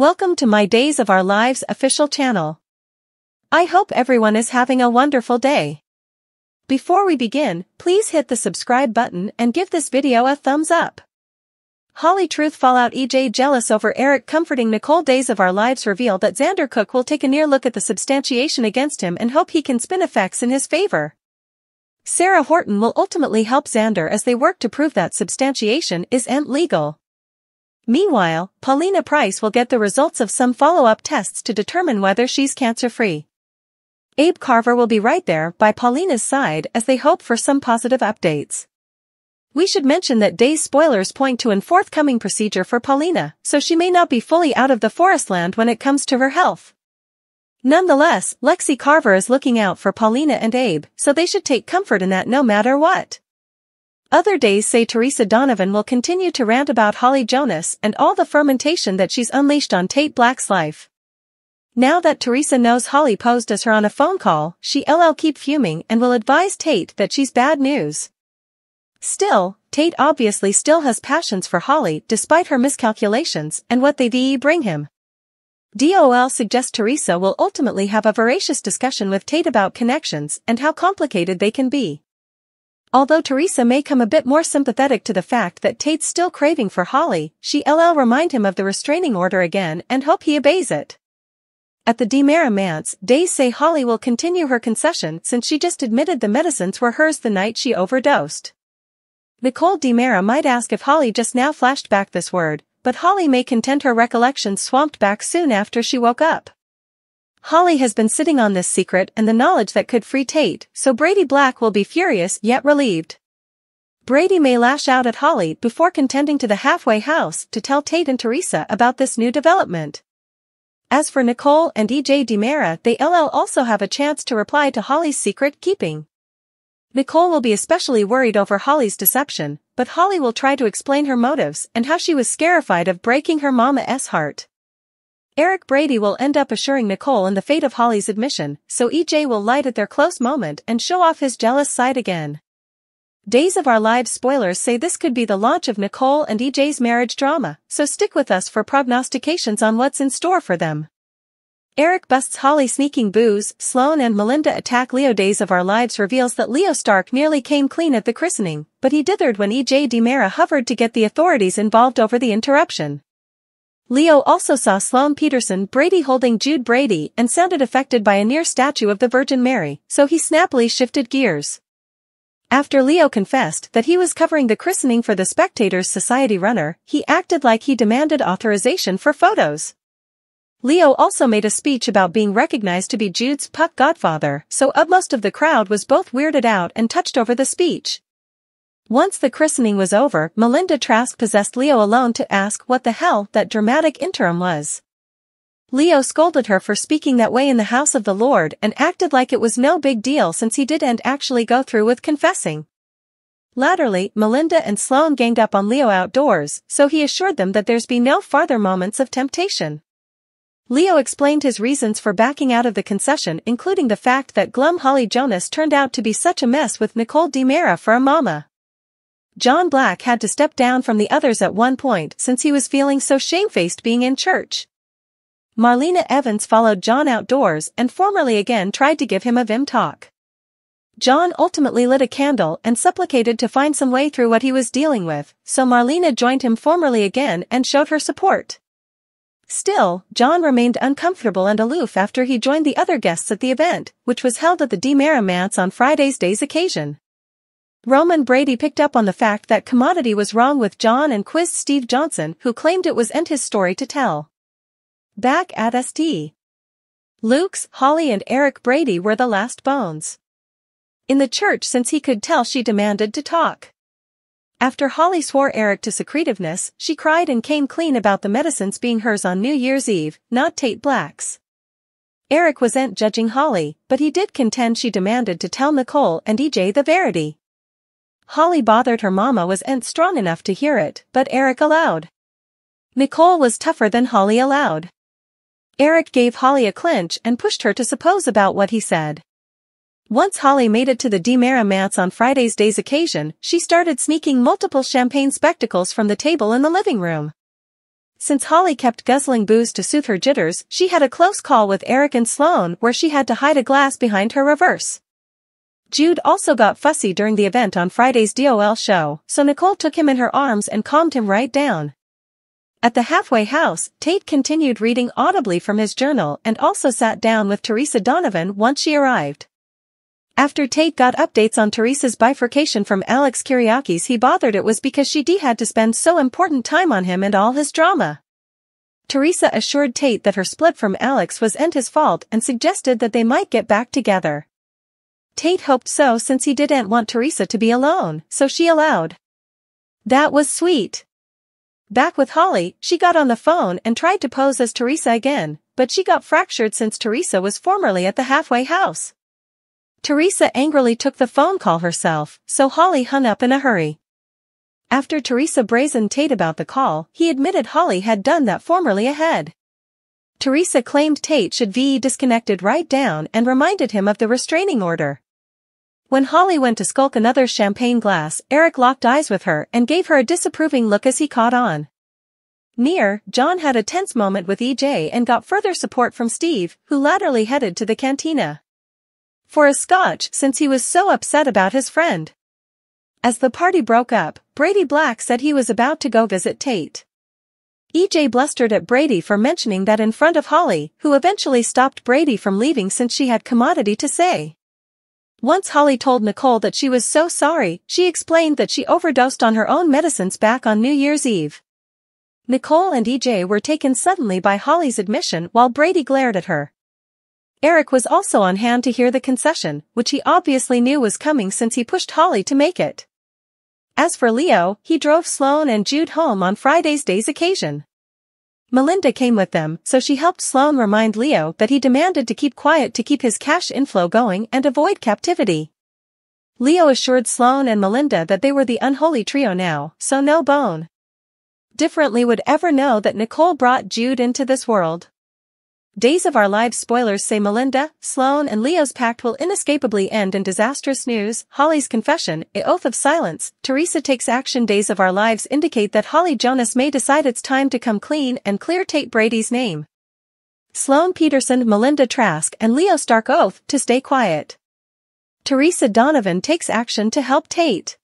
Welcome to my Days of Our Lives official channel. I hope everyone is having a wonderful day. Before we begin, please hit the subscribe button and give this video a thumbs up. Holly truth fallout: EJ jealous over Eric comforting Nicole. Days of Our Lives reveal that Xander Cook will take a near look at the substantiation against him and hope he can spin effects in his favor. Sarah Horton will ultimately help Xander as they work to prove that substantiation isn't legal. Meanwhile, Paulina Price will get the results of some follow-up tests to determine whether she's cancer-free. Abe Carver will be right there by Paulina's side as they hope for some positive updates. We should mention that Days spoilers point to a forthcoming procedure for Paulina, so she may not be fully out of the forest land when it comes to her health. Nonetheless, Lexi Carver is looking out for Paulina and Abe, so they should take comfort in that no matter what. Other days say Teresa Donovan will continue to rant about Holly Jonas and all the fermentation that she's unleashed on Tate Black's life. Now that Teresa knows Holly posed as her on a phone call, she'll keep fuming and will advise Tate that she's bad news. Still, Tate obviously still has passions for Holly despite her miscalculations and what they bring him. DOL suggests Teresa will ultimately have a voracious discussion with Tate about connections and how complicated they can be. Although Teresa may come a bit more sympathetic to the fact that Tate's still craving for Holly, she'll remind him of the restraining order again and hope he obeys it. At the DiMera manse, Days say Holly will continue her concession since she just admitted the medicines were hers the night she overdosed. Nicole DiMera might ask if Holly just now flashed back this word, but Holly may contend her recollections swamped back soon after she woke up. Holly has been sitting on this secret and the knowledge that could free Tate, so Brady Black will be furious yet relieved. Brady may lash out at Holly before contending to the halfway house to tell Tate and Teresa about this new development. As for Nicole and EJ DiMera, they'll also have a chance to reply to Holly's secret keeping. Nicole will be especially worried over Holly's deception, but Holly will try to explain her motives and how she was scarified of breaking her mama's heart. Eric Brady will end up assuring Nicole in the fate of Holly's admission, so EJ will light at their close moment and show off his jealous side again. Days of Our Lives spoilers say this could be the launch of Nicole and EJ's marriage drama, so stick with us for prognostications on what's in store for them. Eric busts Holly sneaking booze, Sloane and Melinda attack Leo. Days of Our Lives reveals that Leo Stark nearly came clean at the christening, but he dithered when EJ DiMera hovered to get the authorities involved over the interruption. Leo also saw Sloane Peterson Brady holding Jude Brady and sounded affected by a near statue of the Virgin Mary, so he snappily shifted gears. After Leo confessed that he was covering the christening for the Spectators Society runner, he acted like he demanded authorization for photos. Leo also made a speech about being recognized to be Jude's puck godfather, so most of the crowd was both weirded out and touched over the speech. Once the christening was over, Melinda Trask possessed Leo alone to ask what the hell that dramatic interim was. Leo scolded her for speaking that way in the house of the Lord and acted like it was no big deal since he didn't actually go through with confessing. Latterly, Melinda and Sloane ganged up on Leo outdoors, so he assured them that there's been no farther moments of temptation. Leo explained his reasons for backing out of the concession, including the fact that glum Holly Jonas turned out to be such a mess with Nicole DiMera for a mama. John Black had to step down from the others at one point since he was feeling so shamefaced being in church. Marlena Evans followed John outdoors and formally again tried to give him a vim talk. John ultimately lit a candle and supplicated to find some way through what he was dealing with, so Marlena joined him formally again and showed her support. Still, John remained uncomfortable and aloof after he joined the other guests at the event, which was held at the DiMera manse on Friday's day's occasion. Roman Brady picked up on the fact that Commodity was wrong with John and quizzed Steve Johnson, who claimed it wasn't his story to tell. Back at St. Luke's, Holly and Eric Brady were the last bones in the church since he could tell she demanded to talk. After Holly swore Eric to secretiveness, she cried and came clean about the medicines being hers on New Year's Eve, not Tate Black's. Eric wasn't judging Holly, but he did contend she demanded to tell Nicole and EJ the verity. Holly bothered her mama wasn't strong enough to hear it, but Eric allowed. Nicole was tougher than Holly allowed. Eric gave Holly a clinch and pushed her to suppose about what he said. Once Holly made it to the DiMera manse on Friday's day's occasion, she started sneaking multiple champagne spectacles from the table in the living room. Since Holly kept guzzling booze to soothe her jitters, she had a close call with Eric and Sloane where she had to hide a glass behind her reverse. Jude also got fussy during the event on Friday's DOL show, so Nicole took him in her arms and calmed him right down. At the halfway house, Tate continued reading audibly from his journal and also sat down with Teresa Donovan once she arrived. After Tate got updates on Teresa's bifurcation from Alex Kyriakis, he bothered it was because she had to spend so important time on him and all his drama. Teresa assured Tate that her split from Alex was his fault and suggested that they might get back together. Tate hoped so since he didn't want Teresa to be alone, so she allowed. That was sweet. Back with Holly, she got on the phone and tried to pose as Teresa again, but she got fractured since Teresa was formerly at the halfway house. Teresa angrily took the phone call herself, so Holly hung up in a hurry. After Teresa brazened Tate about the call, he admitted Holly had done that formerly ahead. Teresa claimed Tate should be disconnected right down and reminded him of the restraining order. When Holly went to skulk another champagne glass, Eric locked eyes with her and gave her a disapproving look as he caught on. John had a tense moment with EJ and got further support from Steve, who latterly headed to the cantina for a scotch since he was so upset about his friend. As the party broke up, Brady Black said he was about to go visit Tate. EJ blustered at Brady for mentioning that in front of Holly, who eventually stopped Brady from leaving since she had commodity to say. Once Holly told Nicole that she was so sorry, she explained that she overdosed on her own medicines back on New Year's Eve. Nicole and EJ were taken suddenly by Holly's admission while Brady glared at her. Eric was also on hand to hear the concession, which he obviously knew was coming since he pushed Holly to make it. As for Leo, he drove Sloane and Jude home on Friday's day's occasion. Melinda came with them, so she helped Sloane remind Leo that he demanded to keep quiet to keep his cash inflow going and avoid captivity. Leo assured Sloane and Melinda that they were the unholy trio now, so no bone differently would ever know that Nicole brought Jude into this world. Days of Our Lives spoilers say Melinda, Sloane and Leo's pact will inescapably end in disastrous news. Holly's confession, an oath of silence, Teresa takes action. Days of Our Lives indicate that Holly Jonas may decide it's time to come clean and clear Tate Brady's name. Sloane Peterson, Melinda Trask and Leo Stark oath to stay quiet. Teresa Donovan takes action to help Tate.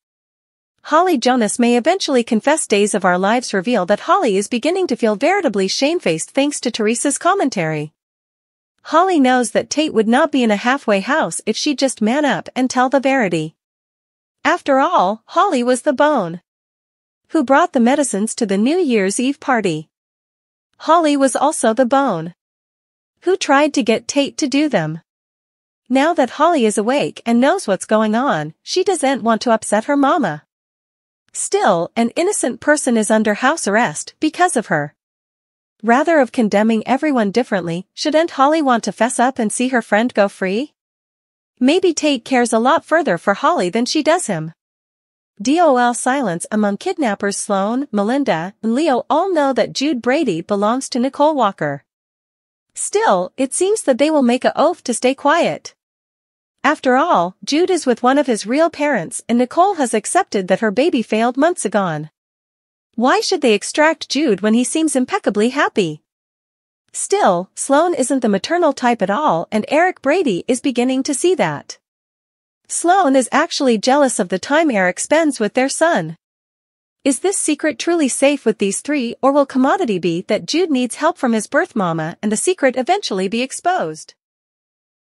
Holly Jonas may eventually confess. Days of Our Lives reveal that Holly is beginning to feel veritably shamefaced thanks to Teresa's commentary. Holly knows that Tate would not be in a halfway house if she'd just man up and tell the verity. After all, Holly was the bone who brought the medicines to the New Year's Eve party. Holly was also the bone who tried to get Tate to do them. Now that Holly is awake and knows what's going on, she doesn't want to upset her mama. Still, an innocent person is under house arrest because of her. Rather of condemning everyone differently, shouldn't Holly want to fess up and see her friend go free? Maybe Tate cares a lot further for Holly than she does him. DOL silence among kidnappers. Sloane, Melinda, and Leo all know that Jude Brady belongs to Nicole Walker. Still, it seems that they will make an oath to stay quiet. After all, Jude is with one of his real parents and Nicole has accepted that her baby failed months ago. Why should they extract Jude when he seems impeccably happy? Still, Sloane isn't the maternal type at all and Eric Brady is beginning to see that. Sloane is actually jealous of the time Eric spends with their son. Is this secret truly safe with these three, or will commodity be that Jude needs help from his birth mama and the secret eventually be exposed?